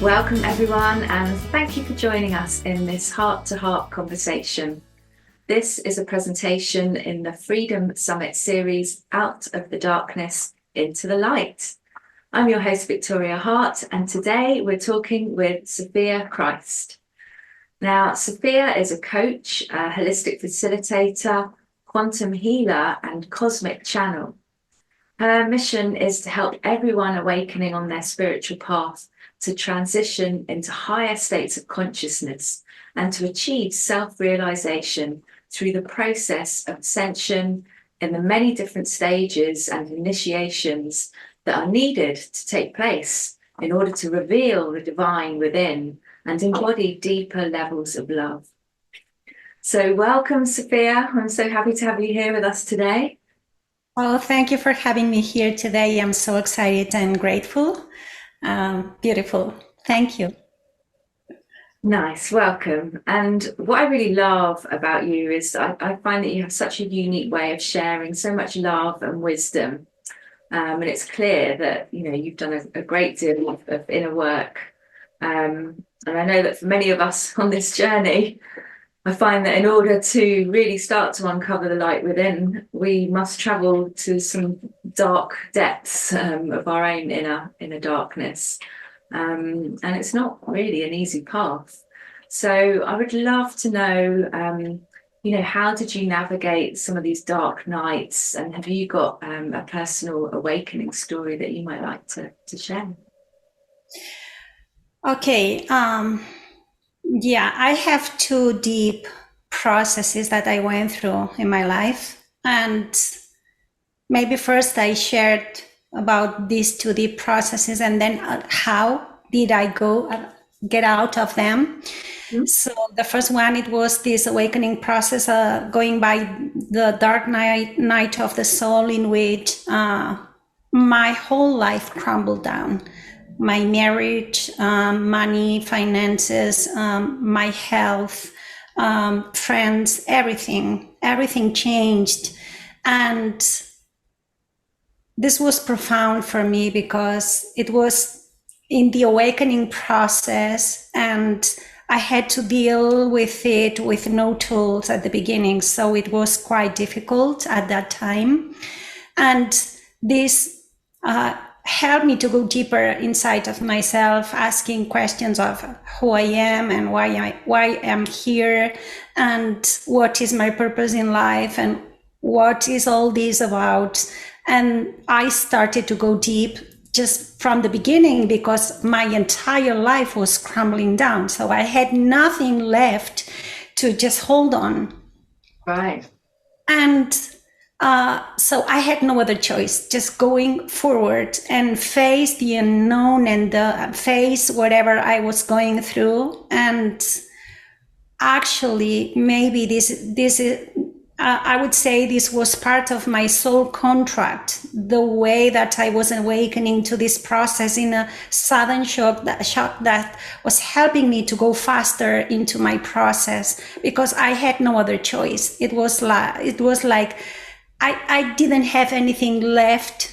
Welcome everyone, and thank you for joining us in this heart-to-heart conversation. This is a presentation in the Freedom Summit series, Out of the Darkness into the Light. I'm your host, Victoria Hart, and today we're talking with Sophia Kryst. Now, Sophia is a coach, a holistic facilitator, quantum healer, and cosmic channel. Her mission is to help everyone awakening on their spiritual path to transition into higher states of consciousness and to achieve self-realisation through the process of ascension in the many different stages and initiations that are needed to take place in order to reveal the divine within and embody deeper levels of love. So welcome, Sophia. I'm so happy to have you here with us today. Well, thank you for having me here today. I'm so excited and grateful. Beautiful. Thank you. Nice, welcome. And what I really love about you is I find that you have such a unique way of sharing so much love and wisdom. And it's clear that, you know, you've done a great deal of inner work. And I know that for many of us on this journey, I find that in order to really start to uncover the light within, we must travel to some dark depths of our own inner darkness. And it's not really an easy path. So I would love to know, how did you navigate some of these dark nights? And have you got a personal awakening story that you might like to share? Okay. Yeah, I have two deep processes that I went through in my life. And maybe first I shared about these two deep processes and then how did I get out of them. Mm-hmm. So the first one, it was this awakening process going by the dark night of the soul in which my whole life crumbled down. My marriage, money, finances, my health, friends, everything changed. And this was profound for me because it was in the awakening process and I had to deal with it with no tools at the beginning. So it was quite difficult at that time. And this helped me to go deeper inside of myself, asking questions of who I am and why I'm here and what is my purpose in life and what is all this about. And I started to go deep just from the beginning because my entire life was crumbling down. So I had nothing left to just hold on. Right. And so I had no other choice, just going forward and face the unknown and face whatever I was going through. And actually, maybe this is, I would say this was part of my soul contract, the way that I was awakening to this process in a sudden shock that was helping me to go faster into my process because I had no other choice. It was like I didn't have anything left,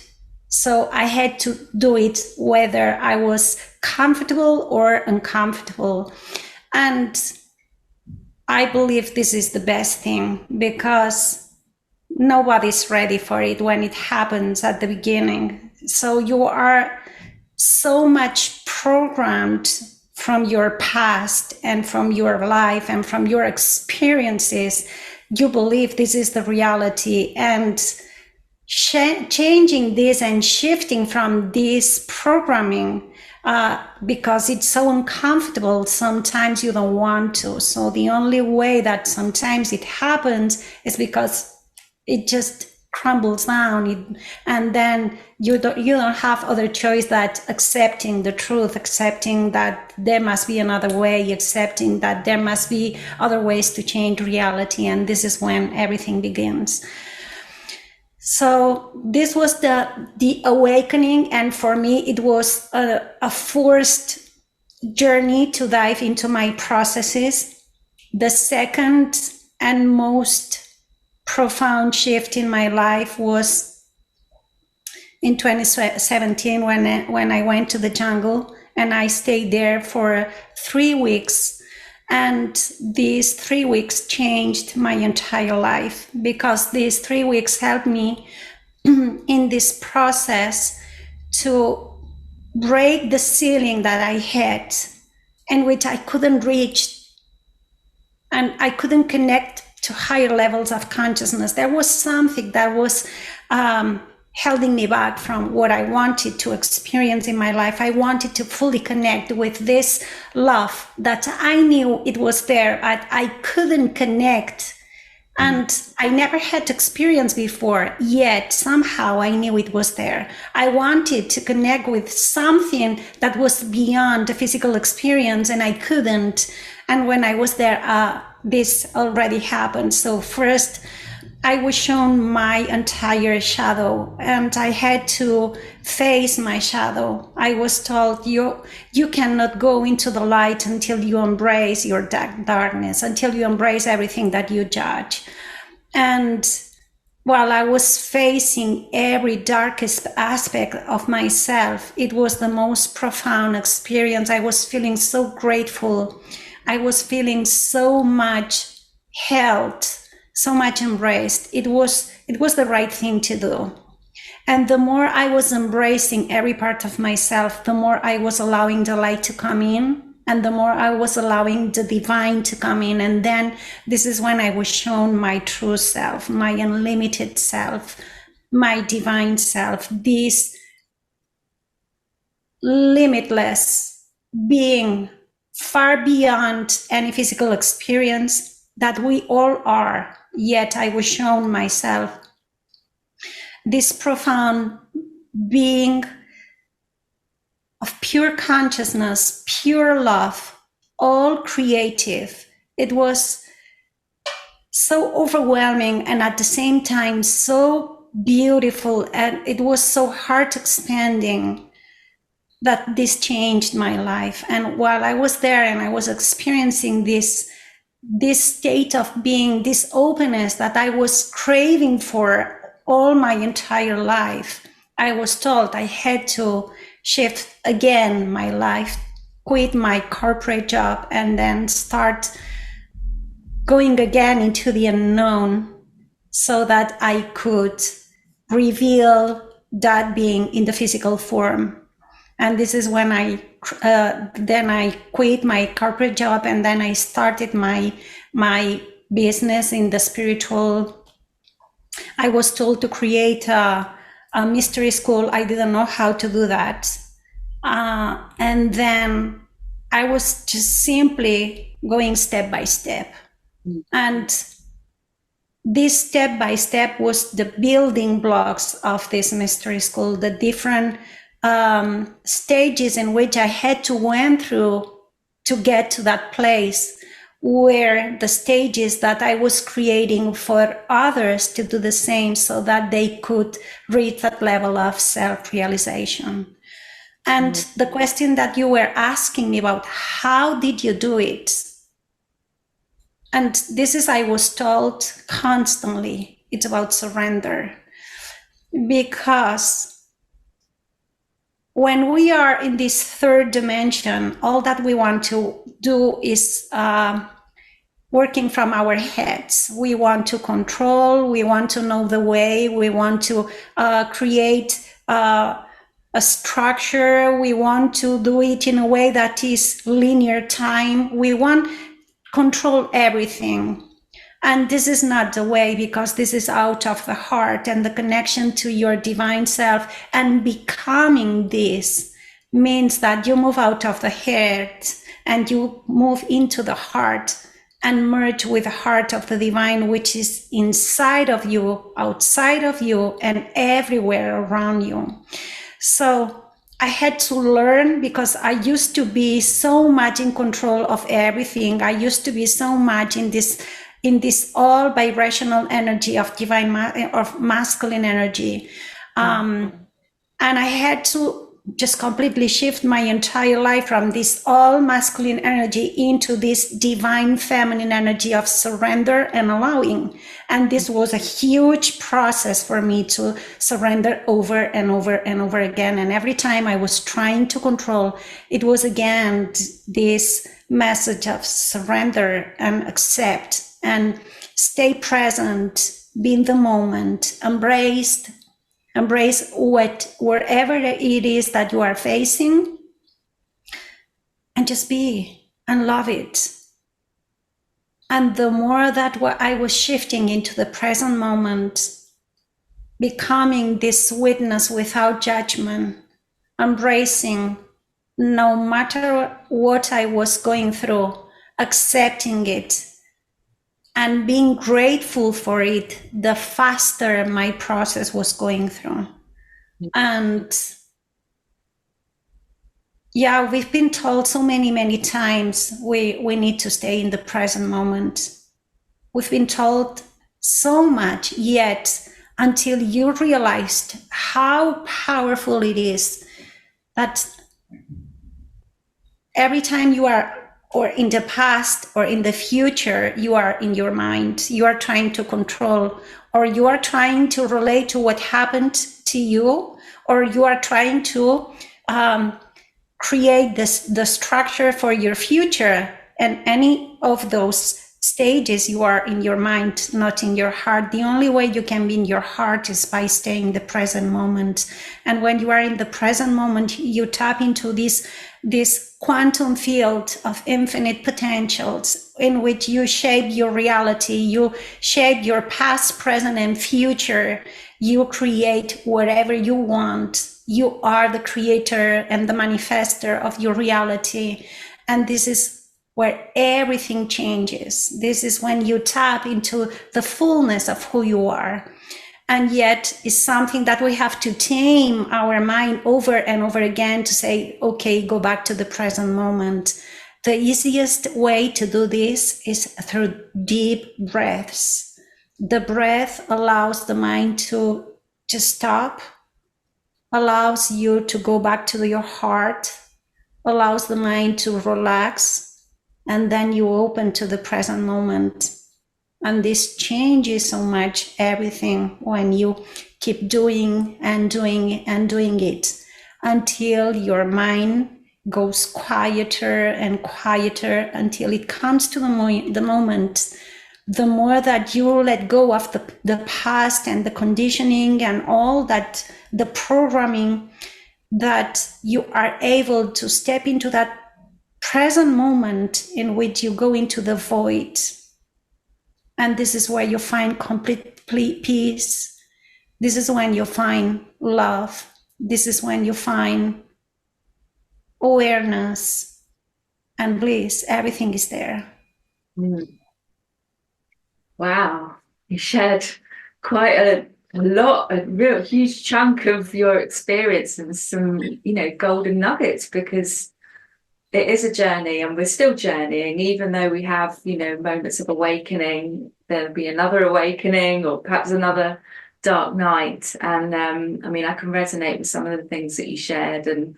so I had to do it whether I was comfortable or uncomfortable. And I believe this is the best thing because nobody's ready for it when it happens at the beginning. So you are so much programmed from your past and from your life and from your experiences. You believe this is the reality, and changing this and shifting from this programming because it's so uncomfortable, sometimes you don't want to. So the only way that sometimes it happens is because it just crumbles down, and then you don't have other choice that accepting the truth, accepting that there must be another way, accepting that there must be other ways to change reality, and this is when everything begins. So this was the awakening, and for me it was a forced journey to dive into my processes. The second and most profound shift in my life was in 2017 when I went to the jungle and I stayed there for 3 weeks. And these 3 weeks changed my entire life, because these 3 weeks helped me in this process to break the ceiling that I had, and which I couldn't reach, and I couldn't connect to higher levels of consciousness. There was something that was holding me back from what I wanted to experience in my life. I wanted to fully connect with this love that I knew it was there, but I couldn't connect. And I never had experience before, yet somehow I knew it was there. I wanted to connect with something that was beyond the physical experience, and I couldn't. And when I was there, this already happened. So first, I was shown my entire shadow, and I had to face my shadow. I was told, you cannot go into the light until you embrace your darkness, until you embrace everything that you judge. And while I was facing every darkest aspect of myself, it was the most profound experience. I was feeling so grateful. I was feeling so much held, so much embraced. It was the right thing to do. And the more I was embracing every part of myself, the more I was allowing the light to come in, and the more I was allowing the divine to come in. And then this is when I was shown my true self, my unlimited self, my divine self, this limitless being, far beyond any physical experience that we all are. Yet I was shown myself, this profound being of pure consciousness, pure love, all creative. It was so overwhelming, and at the same time so beautiful, and it was so heart expanding that this changed my life. And while I was there and I was experiencing this state of being, this openness that I was craving for all my entire life, I was told I had to shift again my life, quit my corporate job, and then start going again into the unknown, so that I could reveal that being in the physical form. And this is when then I quit my corporate job, and then I started my business in the spiritual. I was told to create a mystery school. I didn't know how to do that. And then I was just simply going step by step. And this step by step was the building blocks of this mystery school, the different stages in which I had to went through to get to that place, where the stages that I was creating for others to do the same, so that they could reach that level of self-realization. And the question that you were asking me about, how did you do it? And this is, I was told constantly, it's about surrender. Because when we are in this third dimension, all that we want to do is working from our heads. We want to control, we want to know the way, we want to create a structure, we want to do it in a way that is linear time, we want control everything. And this is not the way, because this is out of the heart and the connection to your divine self. And becoming this means that you move out of the head and you move into the heart and merge with the heart of the divine, which is inside of you, outside of you, and everywhere around you. So I had to learn, because I used to be so much in control of everything. I used to be so much in this all vibrational energy of divine, of masculine energy. And I had to just completely shift my entire life from this all masculine energy into this divine feminine energy of surrender and allowing. And this was a huge process for me to surrender over and over and over again. And every time I was trying to control, it was again this message of surrender and accept and stay present, be in the moment, embrace wherever it is that you are facing, and just be and love it. And the more that I was shifting into the present moment, becoming this witness without judgment, embracing no matter what I was going through, accepting it, and being grateful for it, the faster my process was going through. And yeah, we've been told so many times we need to stay in the present moment. We've been told so much, yet until you realized how powerful it is that every time you are, or in the past or in the future, you are in your mind, you are trying to control, or you are trying to relate to what happened to you, or you are trying to create the structure for your future. And any of those stages, you are in your mind, not in your heart. The only way you can be in your heart is by staying in the present moment. And when you are in the present moment, you tap into this quantum field of infinite potentials in which you shape your reality, you shape your past, present, and future. You create whatever you want. You are the creator and the manifester of your reality. And this is where everything changes. This is when you tap into the fullness of who you are. And yet it's something that we have to tame our mind over and over again to say, okay, go back to the present moment. The easiest way to do this is through deep breaths. The breath allows the mind to just stop, allows you to go back to your heart, allows the mind to relax, and then you open to the present moment. And this changes so much everything when you keep doing and doing and doing it until your mind goes quieter and quieter until it comes to the moment. The more that you let go of the past and the conditioning and all that, the programming, that you are able to step into that present moment in which you go into the void. And this is where you find complete peace. This is when you find love. This is when you find awareness and bliss. Everything is there. Mm. Wow, you shared quite a lot, a real huge chunk of your experience and some, golden nuggets, because it is a journey and we're still journeying, even though we have, moments of awakening. There'll be another awakening or perhaps another dark night. And I can resonate with some of the things that you shared. And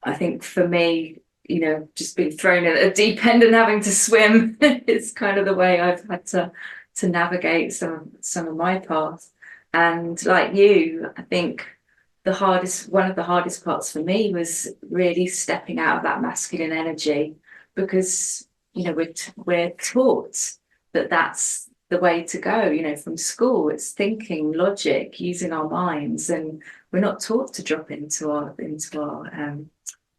I think for me, just being thrown in at a deep end and having to swim is kind of the way I've had to navigate some of my path. And like you, I think one of the hardest parts for me was really stepping out of that masculine energy, because we're taught that that's the way to go. From school, it's thinking, logic, using our minds, and we're not taught to drop into our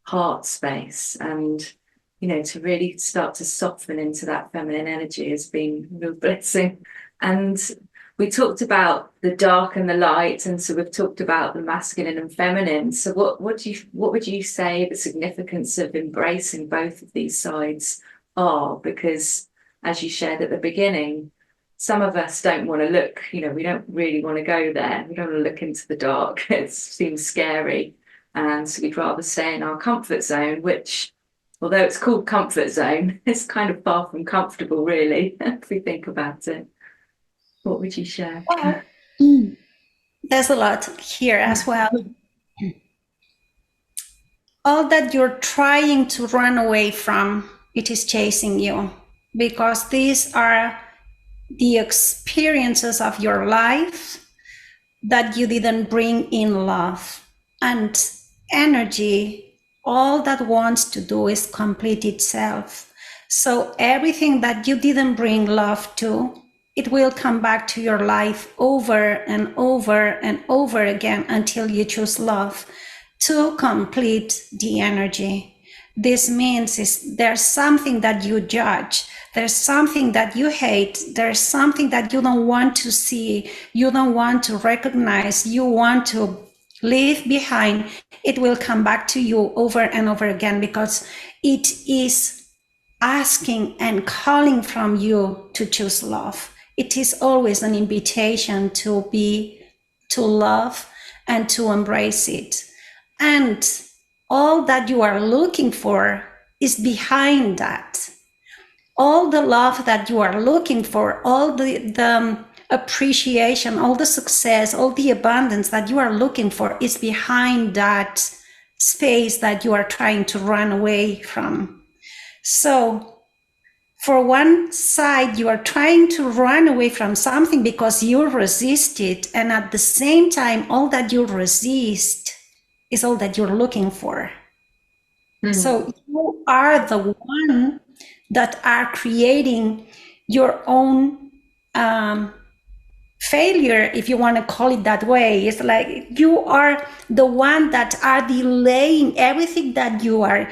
heart space. And to really start to soften into that feminine energy has been a real blessing. And we talked about the dark and the light, and so we've talked about the masculine and feminine. So what would you say the significance of embracing both of these sides are? Because as you shared at the beginning, some of us don't want to look, we don't really want to go there. We don't want to look into the dark. It seems scary. And so we'd rather stay in our comfort zone, which, although it's called comfort zone, it's kind of far from comfortable, really, if we think about it. What would you share? There's a lot here as well. all that you're trying to run away from, it is chasing you, because these are the experiences of your life that you didn't bring in love. And energy, all that wants to do is complete itself. So everything that you didn't bring love to, it will come back to your life over and over and over again until you choose love to complete the energy. This means there's something that you judge, there's something that you hate, there's something that you don't want to see, you don't want to recognize, you want to leave behind. It will come back to you over and over again, because it is asking and calling from you to choose love. It is always an invitation to love and to embrace it. And all that you are looking for is behind that. All the love that you are looking for, all the appreciation, all the success, all the abundance that you are looking for is behind that space that you are trying to run away from. So for one side, you are trying to run away from something because you resist it. And at the same time, all that you resist is all that you're looking for. So you are the one that are creating your own failure, if you want to call it that way. It's like you are the one that are delaying everything that you are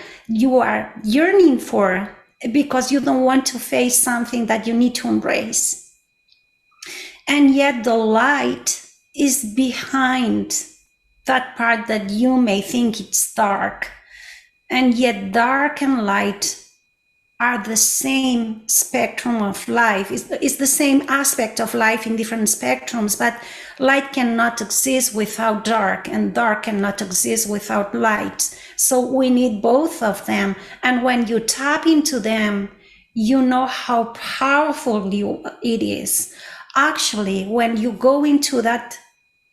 yearning for, because you don't want to face something that you need to embrace. And yet the light is behind that part that you may think it's dark. And yet dark and light are the same spectrum of life. It's the same aspect of life in different spectrums, but light cannot exist without dark, and dark cannot exist without light. So we need both of them. And when you tap into them, you know how powerful it is. Actually, when you go into that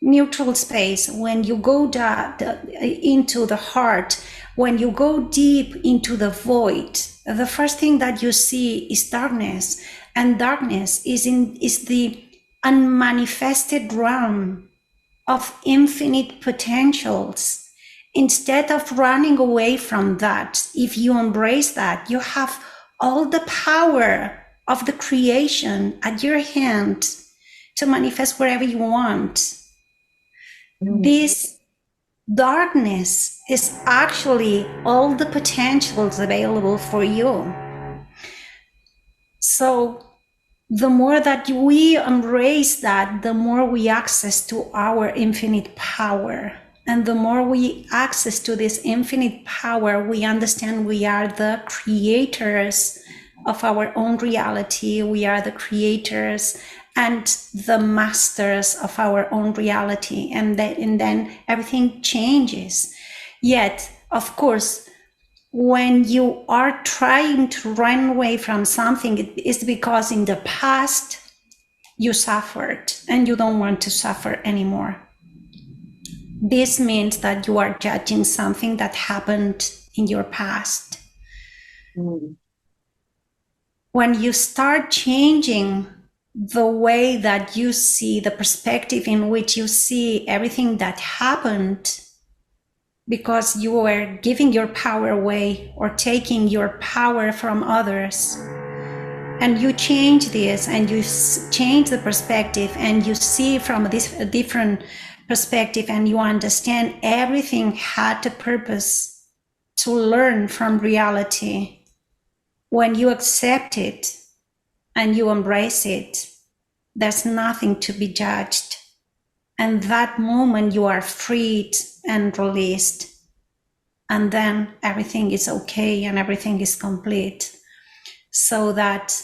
neutral space, when you go into the heart, when you go deep into the void, the first thing that you see is darkness. And darkness is the unmanifested realm of infinite potentials. Instead of running away from that, if you embrace that, you have all the power of the creation at your hand to manifest wherever you want. This darkness is actually all the potentials available for you. So the more that we embrace that, the more we access to our infinite power. And the more we access to this infinite power, we understand we are the creators of our own reality. We are the creators and the masters of our own reality. And then everything changes. Yet, of course, when you are trying to run away from something, it is because in the past you suffered and you don't want to suffer anymore. This means that you are judging something that happened in your past. When you start changing the way that you see, the perspective in which you see everything that happened, because you were giving your power away or taking your power from others, and you change this and you change the perspective and you see from a different perspective, and you understand everything had a purpose to learn from reality. When you accept it and you embrace it, there's nothing to be judged. And that moment you are freed and released. And then everything is okay and everything is complete. So that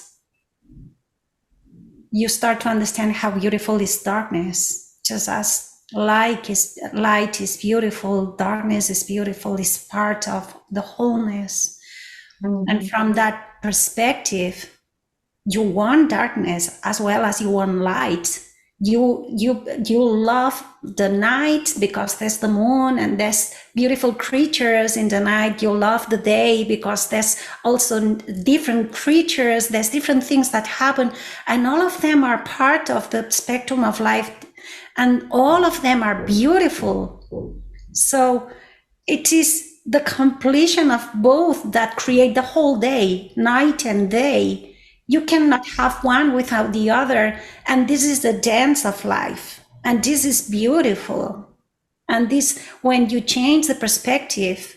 you start to understand how beautiful is darkness. Just as light is beautiful, darkness is beautiful, is part of the wholeness. And from that perspective, you want darkness as well as you want light. you love the night because there's the moon and there's beautiful creatures in the night. You love the day because there's also different creatures, there's different things that happen, and all of them are part of the spectrum of life, and all of them are beautiful. So it is the completion of both that create the whole day, night and day. You cannot have one without the other. And this is the dance of life. And this is beautiful. And this, when you change the perspective,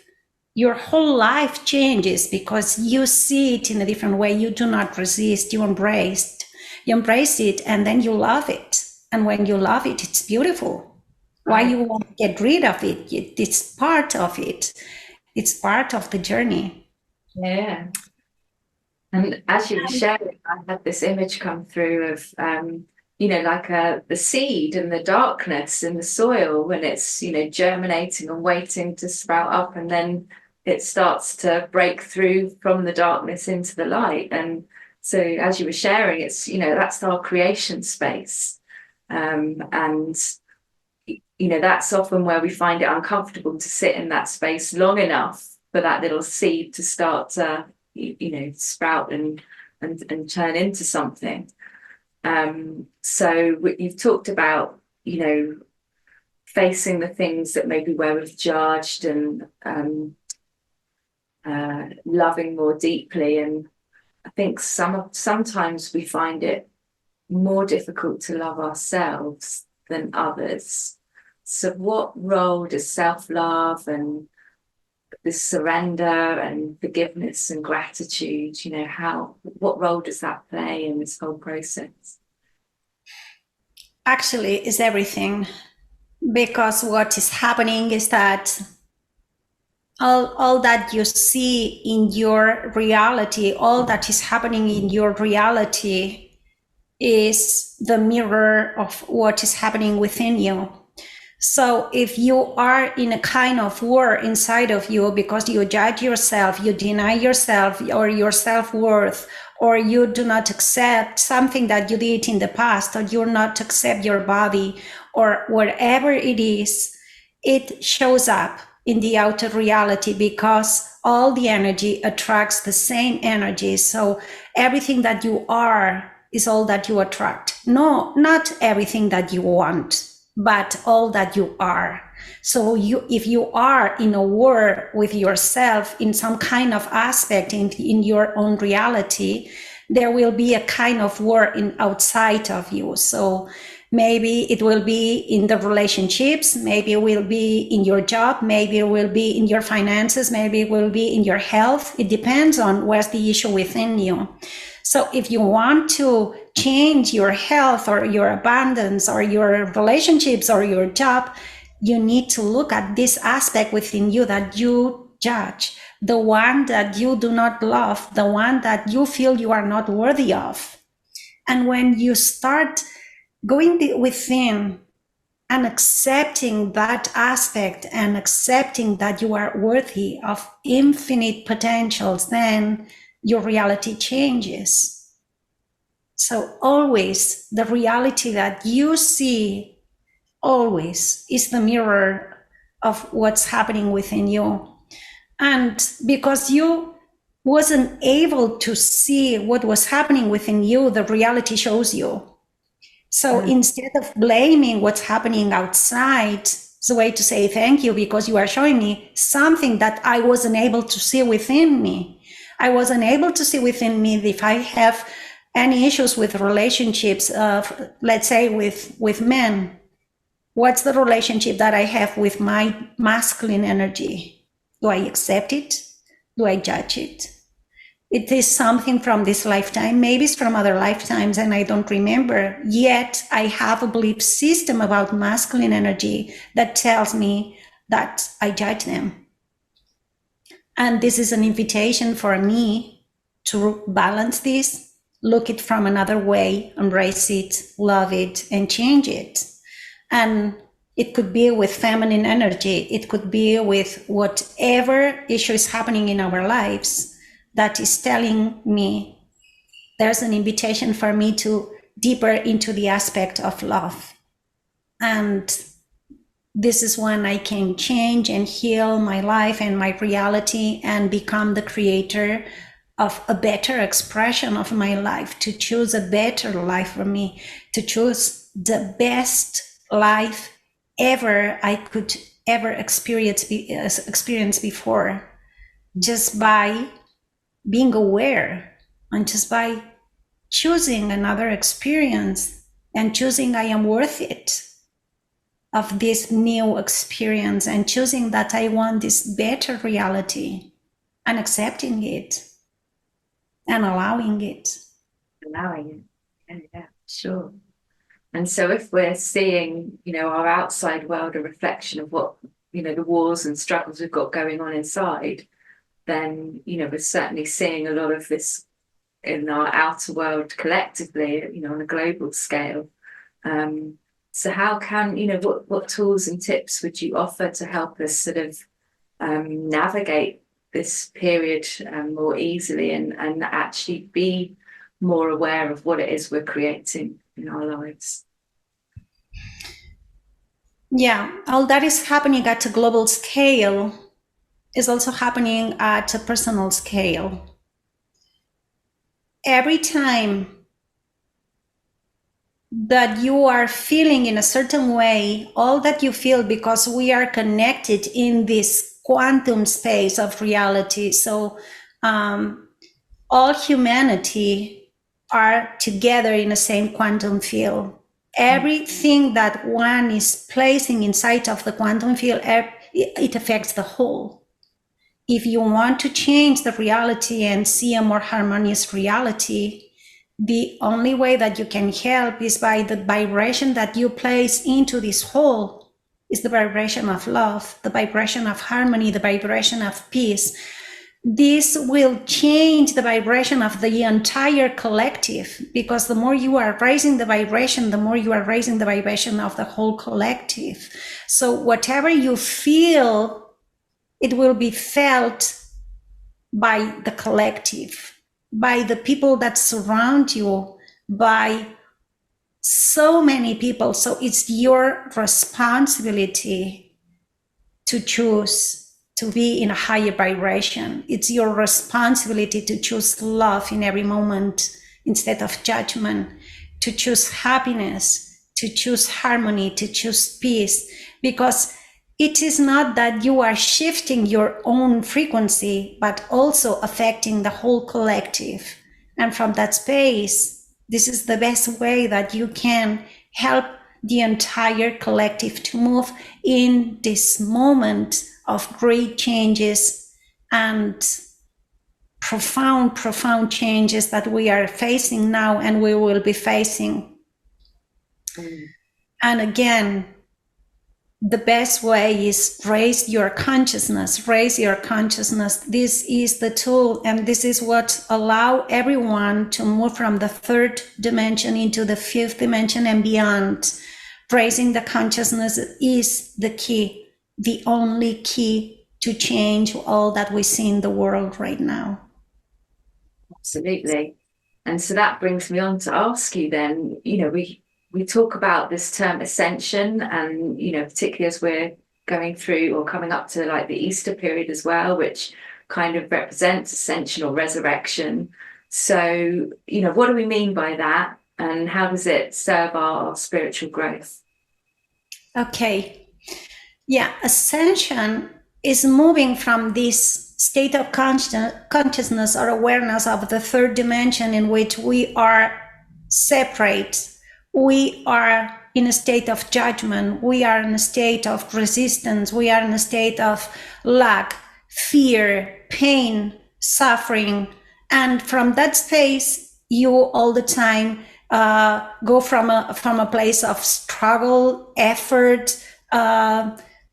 your whole life changes because you see it in a different way. You do not resist, you embrace it. You embrace it and then you love it. And when you love it, it's beautiful. Why you want to get rid of it? It's part of it. It's part of the journey. Yeah. And as you were sharing, I had this image come through of, like the seed and the darkness in the soil when it's, germinating and waiting to sprout up, and then it starts to break through from the darkness into the light. And so as you were sharing, it's, that's our creation space. And that's often where we find it uncomfortable to sit in that space long enough for that little seed to start to, sprout and turn into something. So you've talked about, facing the things that maybe where we've judged and loving more deeply. And I think sometimes we find it more difficult to love ourselves than others. So what role does self-love and this surrender and forgiveness and gratitude, what role does that play in this whole process? Actually, it's everything, because what is happening is that all that you see in your reality, all that is happening in your reality is the mirror of what is happening within you. So if you are in a kind of war inside of you because you judge yourself, you deny yourself or your self-worth, or you do not accept something that you did in the past, or you not accept your body, or whatever it is, it shows up in the outer reality because all the energy attracts the same energy. So everything that you are is all that you attract. No, not everything that you want, but all that you are. So if you are in a war with yourself in some kind of aspect in your own reality, there will be a kind of war outside of you. So maybe it will be in the relationships, maybe it will be in your job, maybe it will be in your finances, maybe it will be in your health. It depends on where's the issue within you. So if you want to change your health or your abundance or your relationships or your job, you need to look at this aspect within you that you judge, the one that you do not love, the one that you feel you are not worthy of. And when you start going within and accepting that aspect and accepting that you are worthy of infinite potentials, then your reality changes. So always the reality that you see always is the mirror of what's happening within you. And because you wasn't able to see what was happening within you, the reality shows you. So instead of blaming what's happening outside, it's a way to say thank you, because you are showing me something that I wasn't able to see within me. I wasn't able to see within me if I have any issues with relationships, let's say with men. What's the relationship that I have with my masculine energy? Do I accept it? Do I judge it? It is something from this lifetime, maybe it's from other lifetimes and I don't remember. Yet I have a belief system about masculine energy that tells me that I judge them. And this is an invitation for me to balance this, look it from another way, embrace it, love it, and change it. And it could be with feminine energy. It could be with whatever issue is happening in our lives that is telling me there's an invitation for me to deeper into the aspect of love. And this is when I can change and heal my life and my reality and become the creator of a better expression of my life, to choose a better life for me, to choose the best life ever I could ever experience before, just by being aware and just by choosing another experience and choosing I am worth it of this new experience, and choosing that I want this better reality and accepting it and allowing it. Allowing it. Yeah, sure. And so if we're seeing, our outside world a reflection of what, the wars and struggles we've got going on inside, then, we're certainly seeing a lot of this in our outer world collectively, on a global scale. So how can, what tools and tips would you offer to help us sort of navigate this period more easily and actually be more aware of what it is we're creating in our lives? Yeah, all that is happening at a global scale is also happening at a personal scale. Every time that you are feeling in a certain way, all that you feel, because we are connected in this quantum space of reality. So all humanity are together in the same quantum field. Everything that one is placing inside of the quantum field, it affects the whole. If you want to change the reality and see a more harmonious reality, the only way that you can help is by the vibration that you place into this whole, is the vibration of love, the vibration of harmony, the vibration of peace. This will change the vibration of the entire collective, because the more you are raising the vibration, the more you are raising the vibration of the whole collective. So whatever you feel, it will be felt by the collective, by the people that surround you, by so many people. So it's your responsibility to choose to be in a higher vibration. It's your responsibility to choose love in every moment instead of judgment, to choose happiness, to choose harmony, to choose peace, because it is not that you are shifting your own frequency, but also affecting the whole collective. And from that space, this is the best way that you can help the entire collective to move in this moment of great changes and profound changes that we are facing now and we will be facing. And again, the best way is raise your consciousness. This is the tool, and this is what allow everyone to move from the third dimension into the fifth dimension and beyond. Raising the consciousness is the key, the only key to change all that we see in the world right now. Absolutely. And so that brings me on to ask you then, we talk about this term ascension, and, particularly as we're going through or coming up to like the Easter period as well, which kind of represents ascension or resurrection. So, what do we mean by that? And how does it serve our spiritual growth? Okay. Yeah, ascension is moving from this state of consciousness or awareness of the third dimension in which we are separate. We are in a state of judgment. We are in a state of resistance. We are in a state of lack, fear, pain, suffering. And from that space, you all the time go from a place of struggle, effort,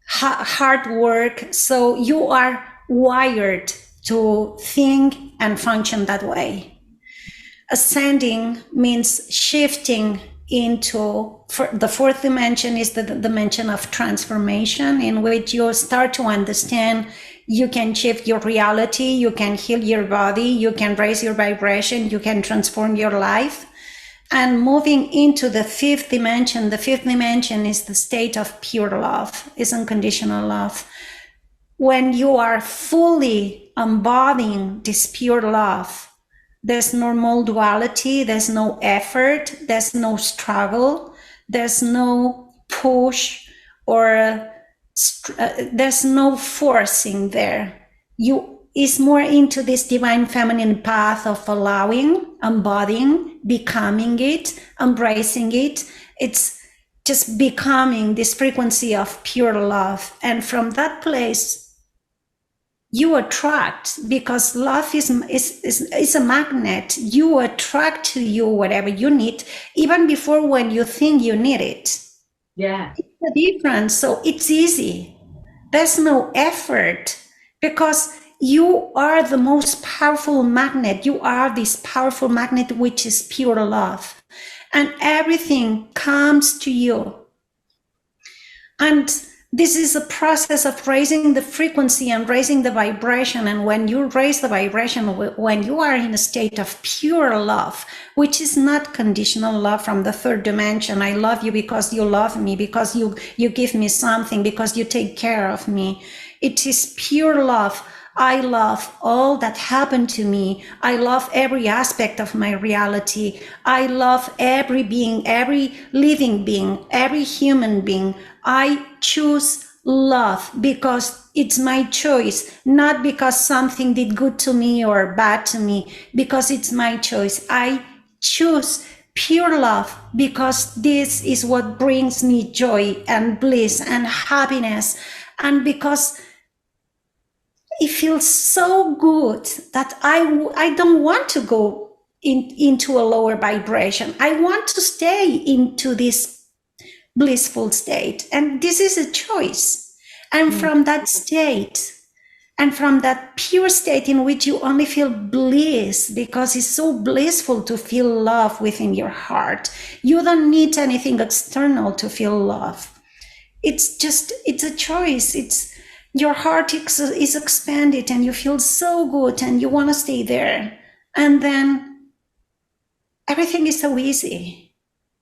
hard work. So you are wired to think and function that way. Ascending means shifting into the fourth dimension, is the dimension of transformation, in which you start to understand you can shift your reality, you can heal your body, you can raise your vibration, you can transform your life. And moving into the fifth dimension is the state of pure love, is unconditional love. When you are fully embodying this pure love, there's no more duality, there's no effort, there's no struggle, there's no push, or there's no forcing there. You is more into this divine feminine path of allowing, embodying, becoming it, embracing it. It's just becoming this frequency of pure love. And from that place, you attract, because love is a magnet. You attract to you whatever you need, even before when you think you need it. Yeah. It's the difference. So it's easy. There's no effort, because you are the most powerful magnet. You are this powerful magnet, which is pure love. And everything comes to you. And this is a process of raising the frequency and raising the vibration. And when you raise the vibration, when you are in a state of pure love, which is not conditional love from the third dimension, I love you because you love me, because you give me something, because you take care of me. It is pure love. I love all that happened to me. I love every aspect of my reality. I love every being, every living being, every human being. I choose love because it's my choice, not because something did good to me or bad to me, because it's my choice. I choose pure love because this is what brings me joy and bliss and happiness, and because it feels so good that I don't want to go into a lower vibration. I want to stay into this blissful state. And this is a choice. And from that state, and from that pure state in which you only feel bliss, because it's so blissful to feel love within your heart. You don't need anything external to feel love. It's a choice. It's your heart is expanded and you feel so good and you want to stay there. And then everything is so easy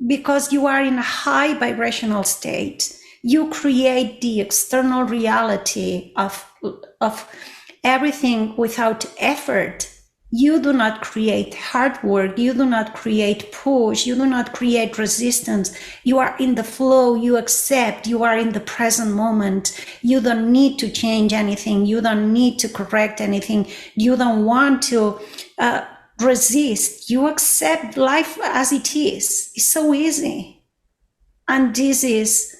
because you are in a high vibrational state. You create the external reality of everything without effort. You do not create hard work. You do not create push. You do not create resistance. You are in the flow. You accept. You are in the present moment. You don't need to change anything. You don't need to correct anything. You don't want to resist. You accept life as it is. It's so easy. And this is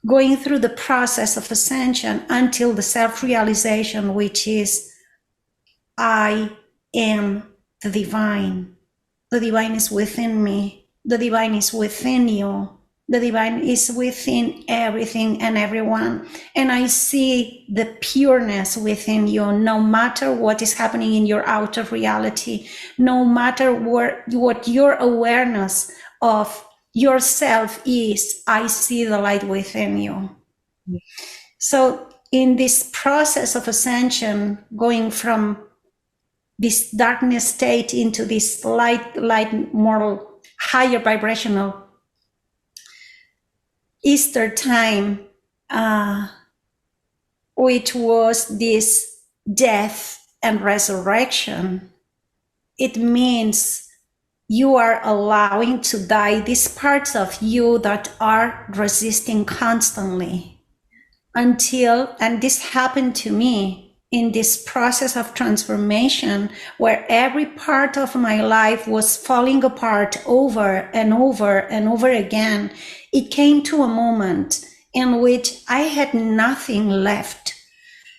going through the process of ascension until the self-realization, which is I am the divine. The divine is within me. The divine is within you. The divine is within everything and everyone. And I see the pureness within you, no matter what is happening in your outer reality, no matter what your awareness of yourself is, I see the light within you. So in this process of ascension, going from this darkness state into this light, more higher vibrational Easter time, which was this death and resurrection, it means you are allowing to die these parts of you that are resisting constantly until, and this happened to me in this process of transformation, where every part of my life was falling apart over and over and over again. It came to a moment in which I had nothing left.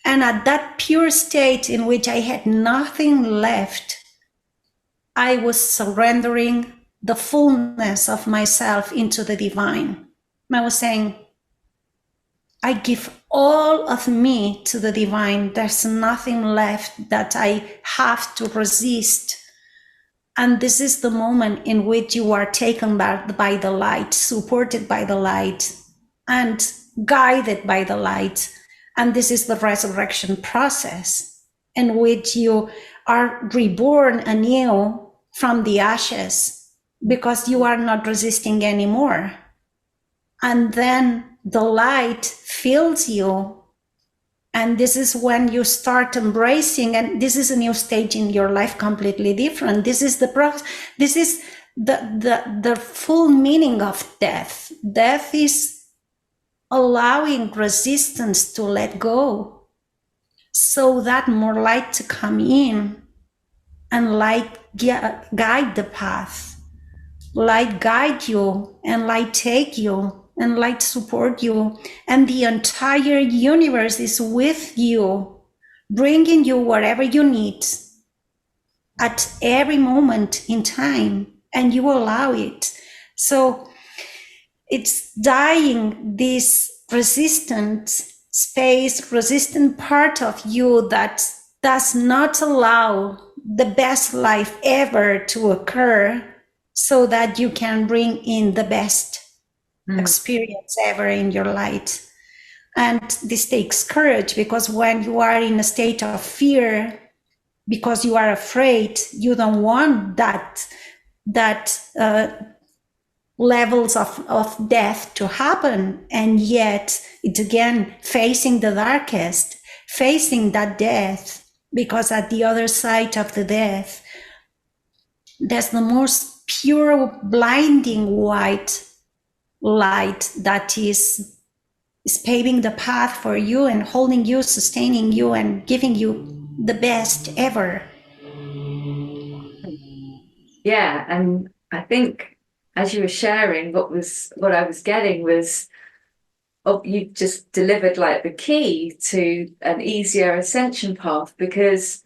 And at that pure state in which I had nothing left, I was surrendering the fullness of myself into the divine. I was saying, I give all of me to the divine. There's nothing left that I have to resist. And this is the moment in which you are taken back by the light, supported by the light, and guided by the light. And this is the resurrection process in which you are reborn anew from the ashes, because you are not resisting anymore. And then the light fills you. And this is when you start embracing, and this is a new stage in your life, completely different. This is the process. This is the full meaning of death. Death is allowing resistance to let go, so that more light to come in, and light guide the path. Light guide you, and light take you, and light support you, and the entire universe is with you, bringing you whatever you need at every moment in time, and you allow it. So it's dying this resistant space, resistant part of you that does not allow the best life ever to occur, so that you can bring in the best experience ever in your light. And this takes courage, because when you are in a state of fear, because you are afraid, you don't want that levels of death to happen. And yet it's again facing the darkest, facing that death, because at the other side of the death, there's the most pure, blinding white light that is paving the path for you and holding you, sustaining you, and giving you the best ever. Yeah, and I think as you were sharing, what I was getting was, you just delivered like the key to an easier ascension path, because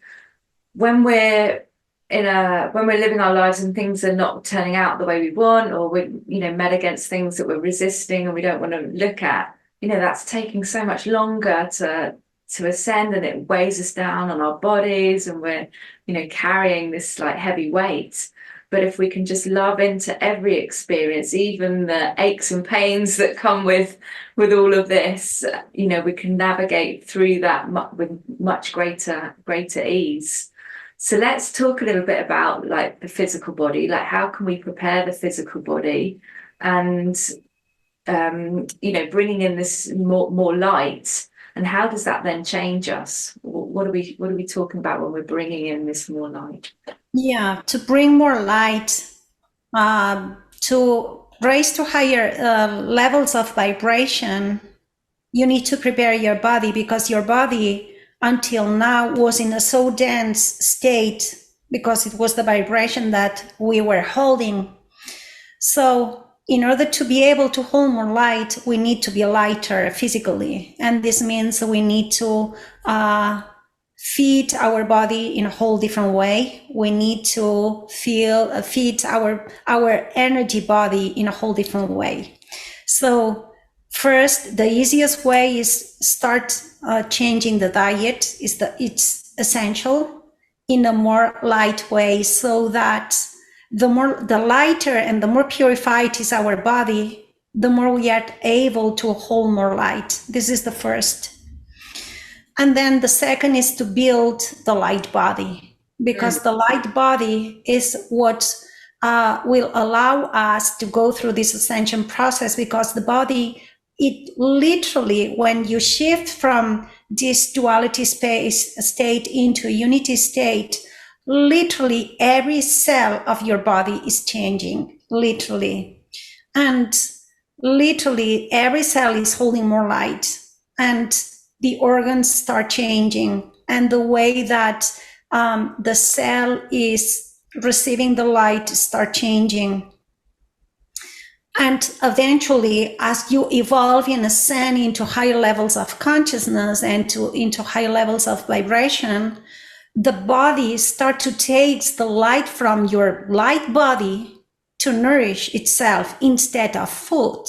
when we're living our lives and things are not turning out the way we want, or we're, met against things that we're resisting and we don't want to look at, that's taking so much longer to ascend, and it weighs us down on our bodies, and we're, carrying this like heavy weight. But if we can just love into every experience, even the aches and pains that come with all of this, we can navigate through that with much greater ease. So let's talk a little bit about like the physical body, like how can we prepare the physical body, and bringing in this more light, and how does that then change us? What are we talking about when we're bringing in this more light? Yeah, to bring more light, to raise to higher levels of vibration, you need to prepare your body, because your body until now was in a so dense state, because it was the vibration that we were holding. So in order to be able to hold more light, we need to be lighter physically. And this means we need to feed our body in a whole different way. We need to feed our energy body in a whole different way. So first, the easiest way is start changing the diet. It's essential in a more light way, so that the lighter and the more purified is our body, the more we are able to hold more light. This is the first. And then the second is to build the light body, because the light body is what will allow us to go through this ascension process, because the body, it literally, when you shift from this duality state into a unity state, literally every cell of your body is changing, literally. And literally every cell is holding more light, and the organs start changing, and the way that the cell is receiving the light start changing. And eventually, as you evolve and ascend into higher levels of consciousness and into higher levels of vibration, the body starts to take the light from your light body to nourish itself instead of food,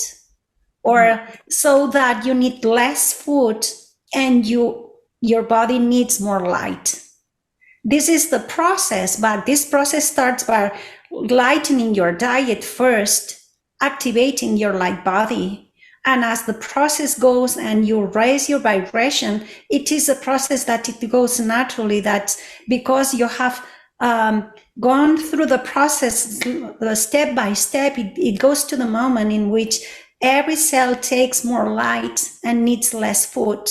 or so that you need less food and your body needs more light. This is the process, but this process starts by lightening your diet first, activating your light body. And as the process goes and you raise your vibration, it is a process that it goes naturally, that because you have gone through the process, the step by step, it goes to the moment in which every cell takes more light and needs less food.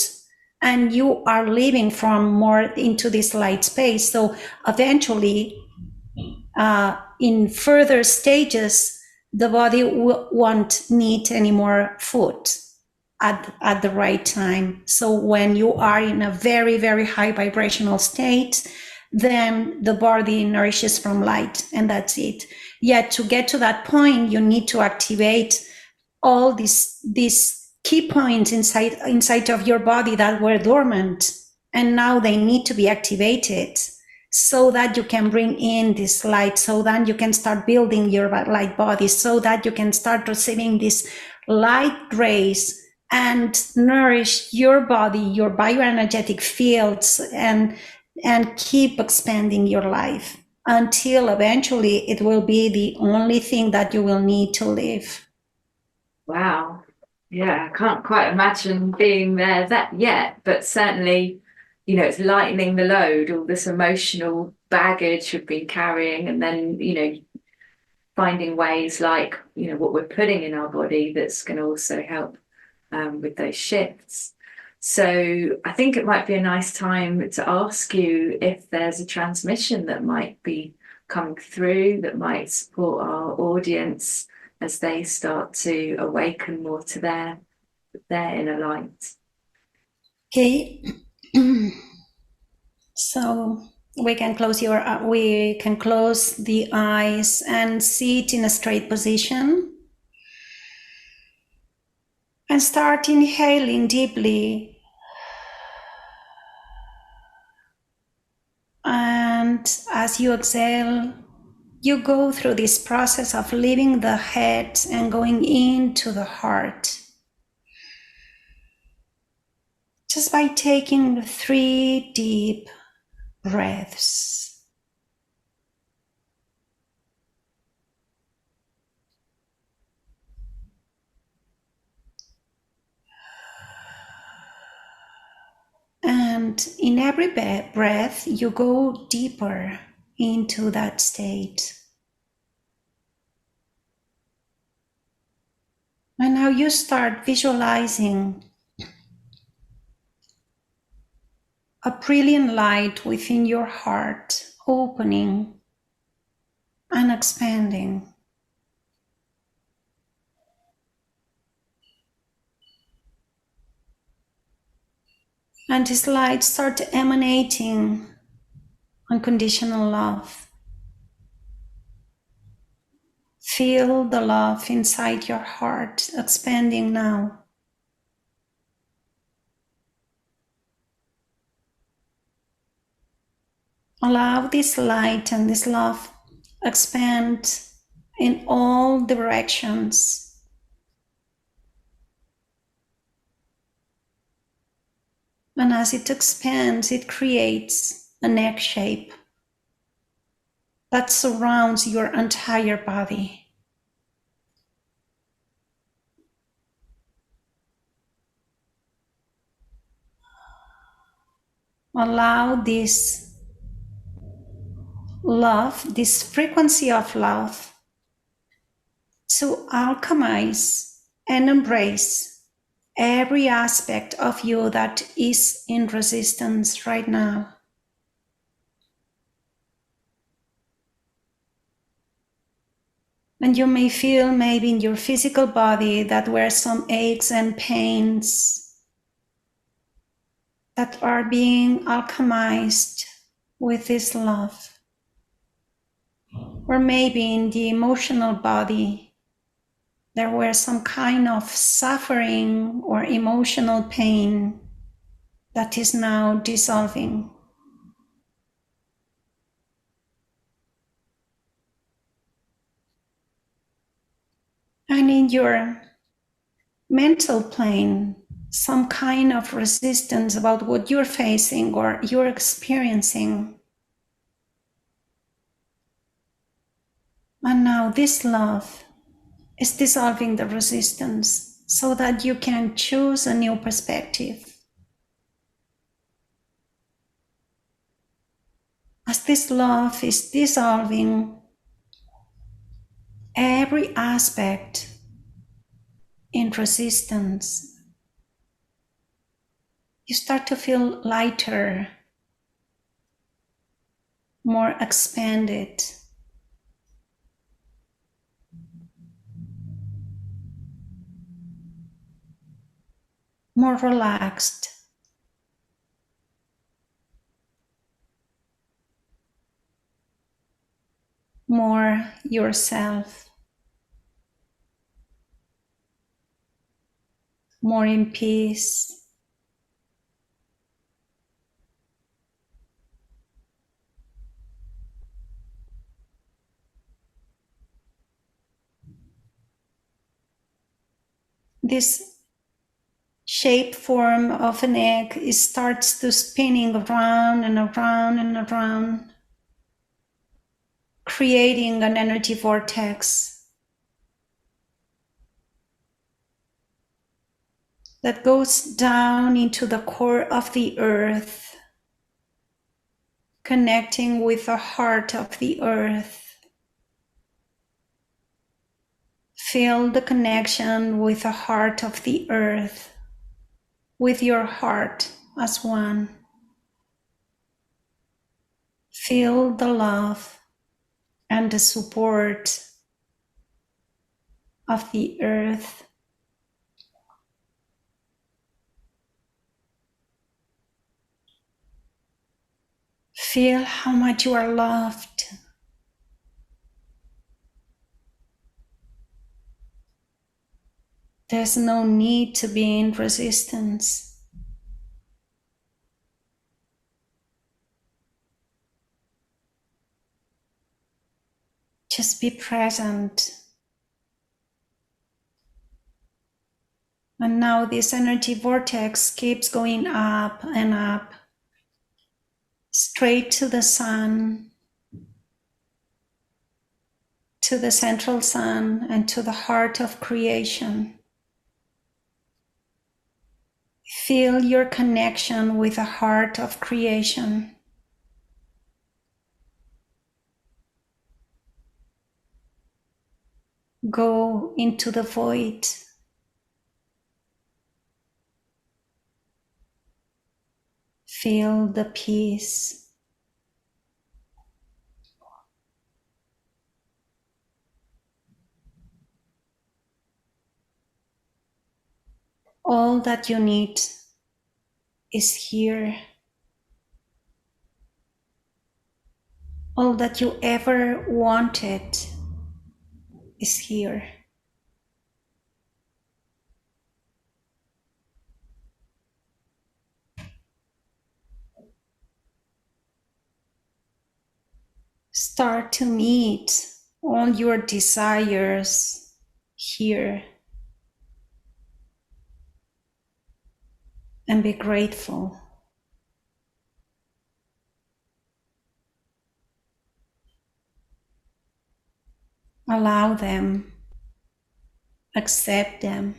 And you are living from more into this light space. So eventually, in further stages, the body won't need any more food at the right time. So when you are in a very, very high vibrational state, then the body nourishes from light, and that's it. Yet to get to that point, you need to activate all these key points inside of your body that were dormant, and now they need to be activated so that you can bring in this light, so that you can start building your light body, so that you can start receiving these light rays and nourish your body, your bioenergetic fields, and keep expanding your life until eventually it will be the only thing that you will need to live. Wow. Yeah, I can't quite imagine being there that yet, but certainly, you know, it's lightening the load, all this emotional baggage we've been carrying, and then, you know, finding ways like, you know, what we're putting in our body that's going to also help with those shifts. So I think it might be a nice time to ask you if there's a transmission that might be coming through that might support our audience as they start to awaken more to their inner light. Okay. So we can close the eyes and sit in a straight position. And start inhaling deeply. And as you exhale, you go through this process of leaving the head and going into the heart. Just by taking 3 deep breaths. And in every breath, you go deeper into that state. And now you start visualizing a brilliant light within your heart, opening and expanding. And this light starts emanating unconditional love. Feel the love inside your heart expanding now. Allow this light and this love expand in all directions. And as it expands, it creates an egg shape that surrounds your entire body. Allow this love, this frequency of love, to alchemize and embrace every aspect of you that is in resistance right now. And you may feel maybe in your physical body that were some aches and pains that are being alchemized with this love. Or maybe in the emotional body, there were some kind of suffering or emotional pain that is now dissolving. And in your mental plane, some kind of resistance about what you're facing or you're experiencing. And now this love is dissolving the resistance so that you can choose a new perspective. As this love is dissolving every aspect in resistance, you start to feel lighter, more expanded, more relaxed, more yourself, more in peace. This shape form of an egg starts to spinning around and around and around, creating an energy vortex that goes down into the core of the earth, connecting with the heart of the earth. Feel the connection with the heart of the earth, with your heart as one. Feel the love and the support of the earth. Feel how much you are loved. There's no need to be in resistance. Just be present. And now this energy vortex keeps going up and up, straight to the sun, to the central sun, and to the heart of creation. Feel your connection with the heart of creation. Go into the void. Feel the peace. All that you need is here. All that you ever wanted is here. Start to meet all your desires here and be grateful. Allow them, accept them.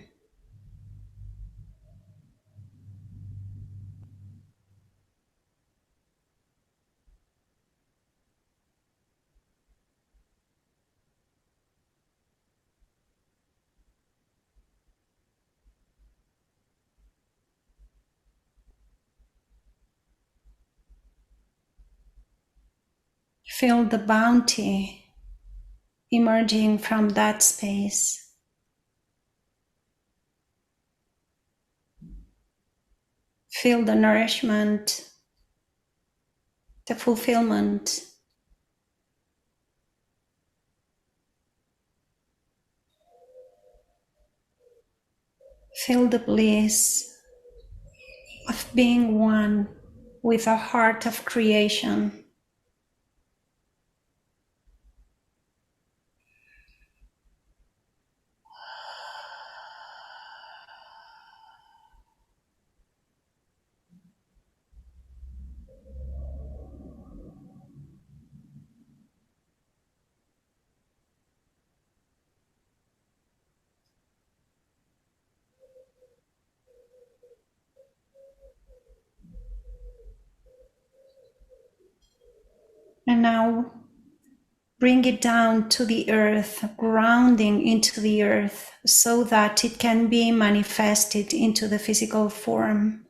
Feel the bounty emerging from that space. Feel the nourishment, the fulfillment. Feel the bliss of being one with the heart of creation. And now bring it down to the earth, grounding into the earth so that it can be manifested into the physical form.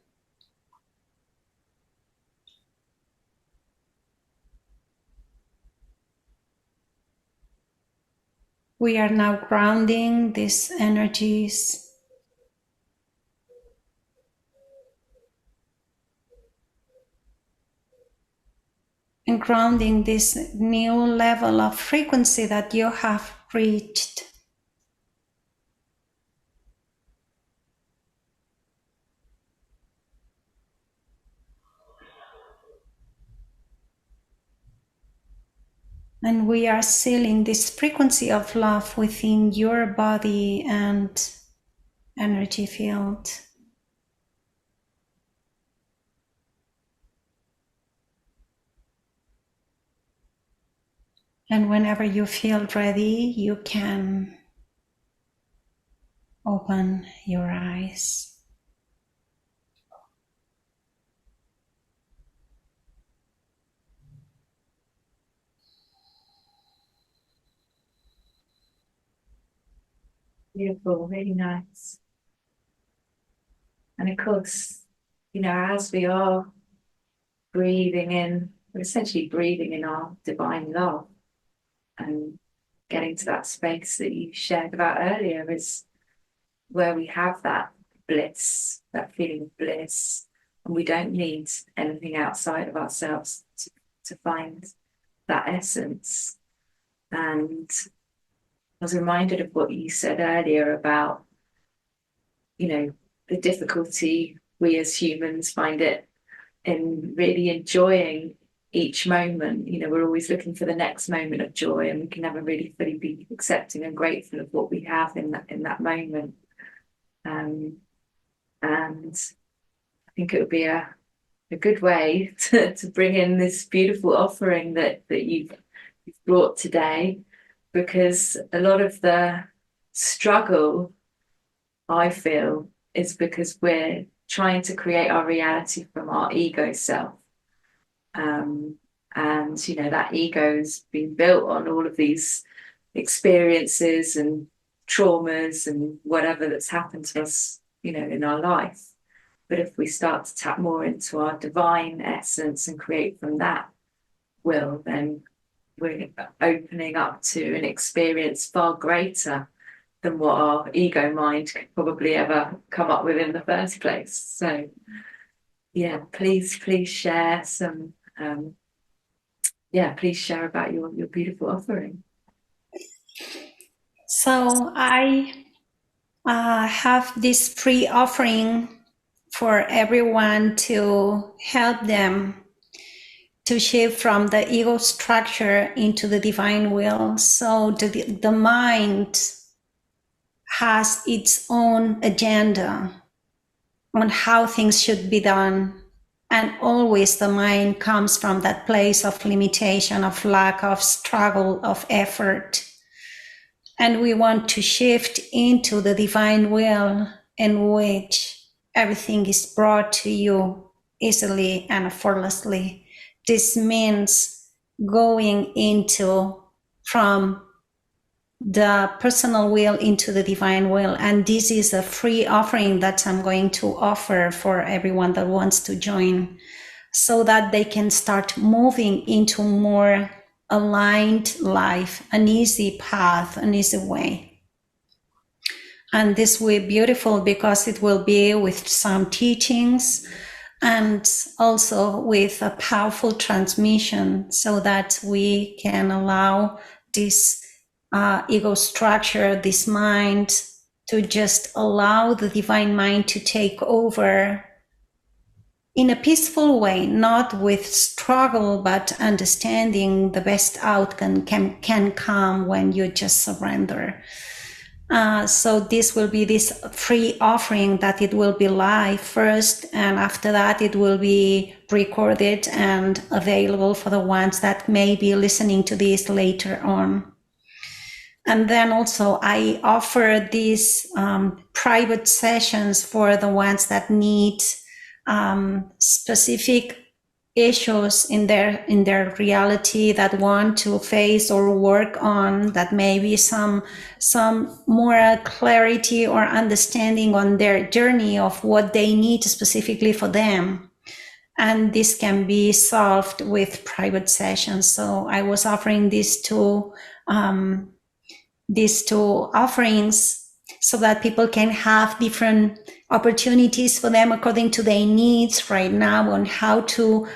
We are now grounding these energies and grounding this new level of frequency that you have reached. And we are sealing this frequency of love within your body and energy field. And whenever you feel ready, you can open your eyes. Beautiful, really nice. And of course, as we are breathing in, we're essentially breathing in our divine love and getting to that space that you shared about earlier is where we have that bliss, that feeling of bliss, and we don't need anything outside of ourselves to find that essence. And I was reminded of what you said earlier about, the difficulty we as humans find it in really enjoying each moment. We're always looking for the next moment of joy, and we can never really fully be accepting and grateful of what we have in that moment. And I think it would be a good way to bring in this beautiful offering that you've brought today, because a lot of the struggle, I feel, is because we're trying to create our reality from our ego self. And that ego's been built on all of these experiences and traumas and whatever that's happened to us, in our life. But if we start to tap more into our divine essence and create from that will, then we're opening up to an experience far greater than what our ego mind could probably ever come up with in the first place. So please share some please share about your beautiful offering. So I have this free offering for everyone to help them to shift from the ego structure into the divine will. So the mind has its own agenda on how things should be done. And always the mind comes from that place of limitation, of lack, of struggle, of effort. And we want to shift into the divine will in which everything is brought to you easily and effortlessly. This means going from the personal will into the divine will. And this is a free offering that I'm going to offer for everyone that wants to join, so that they can start moving into more aligned life, an easy path, an easy way. And this will be beautiful because it will be with some teachings and also with a powerful transmission, so that we can allow this ego structure, this mind, to just allow the divine mind to take over in a peaceful way, not with struggle, but understanding the best outcome can come when you just surrender. So this will be this free offering that it will be live first, and after that it will be recorded and available for the ones that may be listening to this later on. And then also I offer these private sessions for the ones that need specific issues in their reality that want to face or work on, that maybe some more clarity or understanding on their journey of what they need specifically for them. And this can be solved with private sessions. So I was offering these two offerings so that people can have different opportunities for them according to their needs right now on how to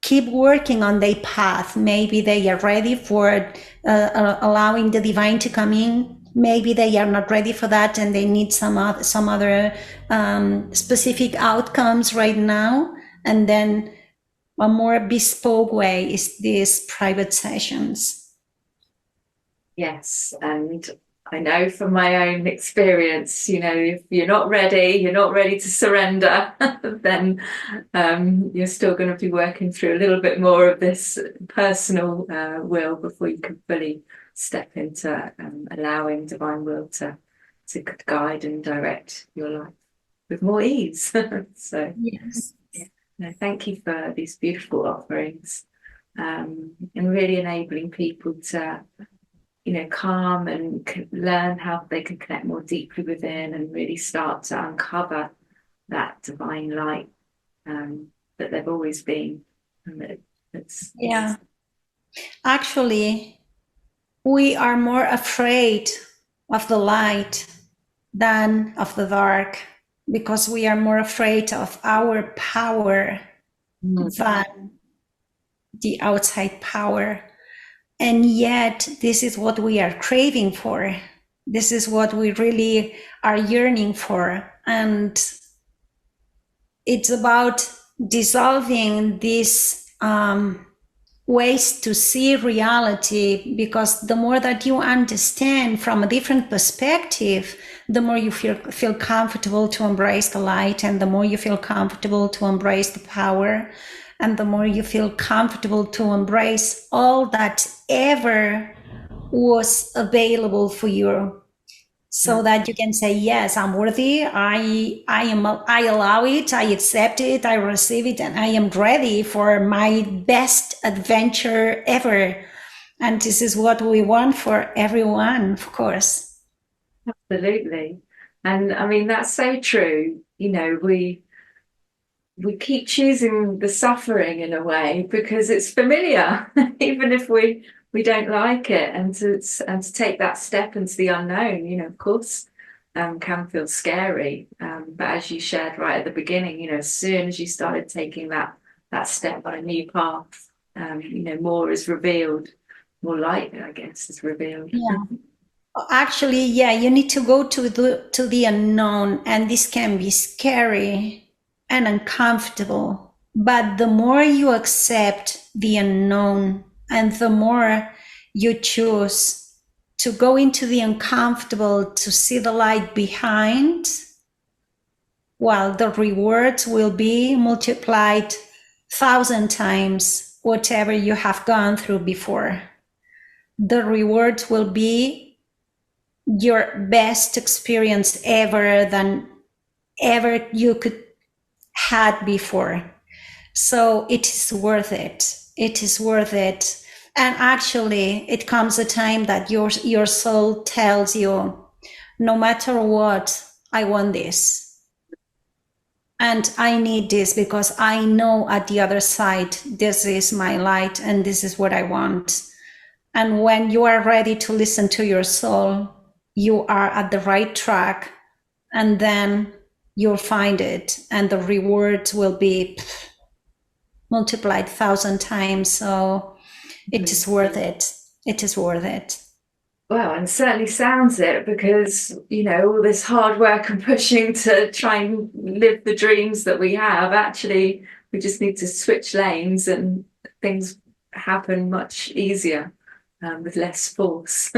keep working on their path. Maybe they are ready for allowing the divine to come in. Maybe they are not ready for that and they need some other specific outcomes right now. And then a more bespoke way is these private sessions. Yes, and I know from my own experience, if you're not ready to surrender, then you're still going to be working through a little bit more of this personal will before you can fully step into allowing divine will to guide and direct your life with more ease. So yes. No, thank you for these beautiful offerings, and really enabling people to calm and learn how they can connect more deeply within and really start to uncover that divine light that they've always been. And yeah. Actually, we are more afraid of the light than of the dark, because we are more afraid of our power than the outside power. And yet, this is what we are craving for. This is what we really are yearning for. And it's about dissolving these ways to see reality, because the more that you understand from a different perspective, the more you feel comfortable to embrace the light, and the more you feel comfortable to embrace the power, and the more you feel comfortable to embrace all that ever was available for you, so that you can say, yes, I'm worthy, I allow it, I accept it, I receive it, and I am ready for my best adventure ever. And this is what we want for everyone, of course. Absolutely. And I mean, that's so true. We keep choosing the suffering in a way because it's familiar, even if we don't like it, and to take that step into the unknown, of course, can feel scary. But as you shared right at the beginning, as soon as you started taking that step on a new path, more is revealed, more light, I guess, is revealed. Yeah. Actually, yeah, you need to go to the unknown, and this can be scary and uncomfortable. But the more you accept the unknown, and the more you choose to go into the uncomfortable, to see the light behind, well, the rewards will be multiplied 1,000 times whatever you have gone through before. The rewards will be your best experience ever than ever you could had before. So it is worth it. It is worth it. And actually, it comes a time that your soul tells you, no matter what, I want this. And I need this, because I know at the other side, this is my light and this is what I want. And when you are ready to listen to your soul, you are at the right track, and then you'll find it, and the rewards will be multiplied 1,000 times. So it is worth it. It is worth it. Well, and certainly sounds it, because all this hard work and pushing to try and live the dreams that we have, actually we just need to switch lanes and things happen much easier, with less force.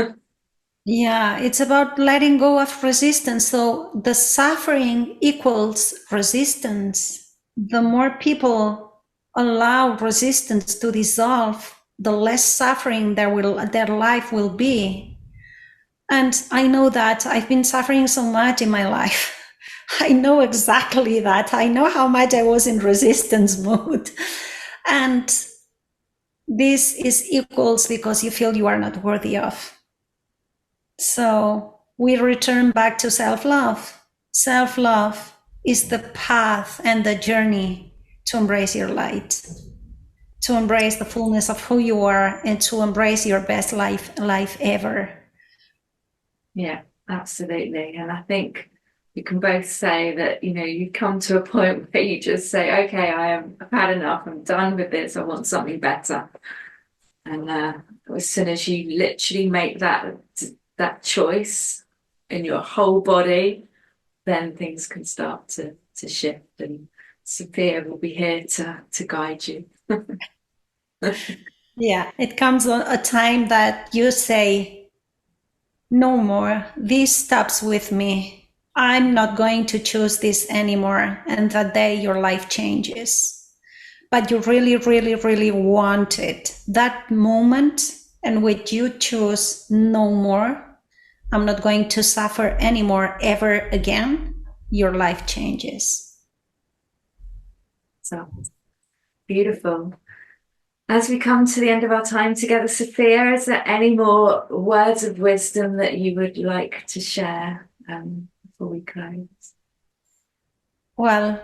Yeah, it's about letting go of resistance. So the suffering equals resistance. The more people allow resistance to dissolve, the less suffering their life will be. And I know that I've been suffering so much in my life. I know exactly that. I know how much I was in resistance mode. And this is equals because you feel you are not worthy of. So we return back to self-love. Self-love is the path and the journey to embrace your light, to embrace the fullness of who you are, and to embrace your best life ever. Yeah, absolutely. And I think you can both say that, you come to a point where you just say, okay, I've had enough. I'm done with this. I want something better. And as soon as you literally make that choice in your whole body, then things can start to shift. And Sophia will be here to guide you. Yeah, it comes on a time that you say, no more, this stops with me. I'm not going to choose this anymore. And that day your life changes. But you really, really, really want it. That moment in which you choose no more, I'm not going to suffer anymore ever again, your life changes. So beautiful. As we come to the end of our time together, Sophia, is there any more words of wisdom that you would like to share before we close? Well,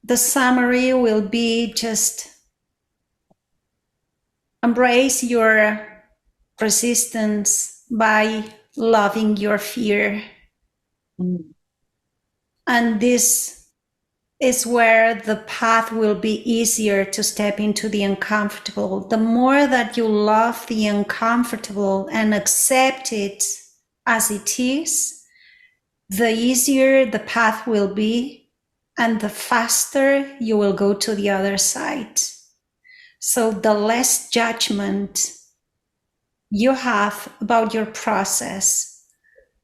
the summary will be just embrace your resistance by loving your fear. And this is where the path will be easier to step into the uncomfortable. The more that you love the uncomfortable and accept it as it is, the easier the path will be and the faster you will go to the other side. So the less judgment you have about your process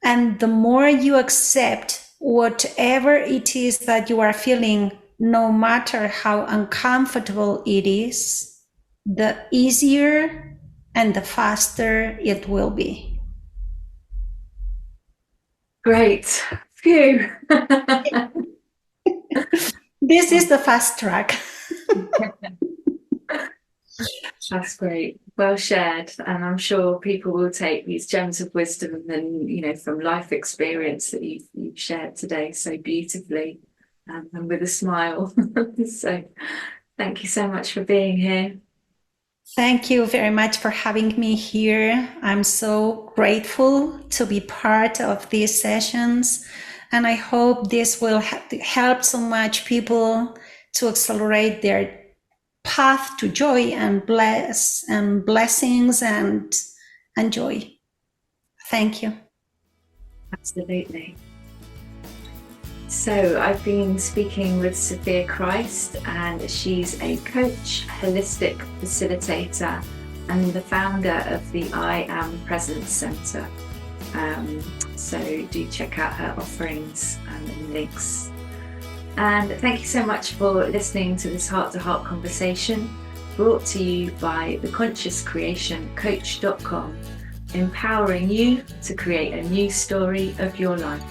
and the more you accept whatever it is that you are feeling, no matter how uncomfortable it is, the easier and the faster it will be. Great. Phew. This is the fast track. That's great. Well shared. And I'm sure people will take these gems of wisdom and, from life experience that you've shared today so beautifully and with a smile. So thank you so much for being here. Thank you very much for having me here. I'm so grateful to be part of these sessions. And I hope this will help so much people to accelerate their path to joy and blessings and joy. Thank you. Absolutely. So I've been speaking with Sophia Kryst, and she's a coach, holistic facilitator, and the founder of the I Am Present Centre. So do check out her offerings and links. And thank you so much for listening to this heart-to-heart conversation, brought to you by theconsciouscreationcoach.com, empowering you to create a new story of your life.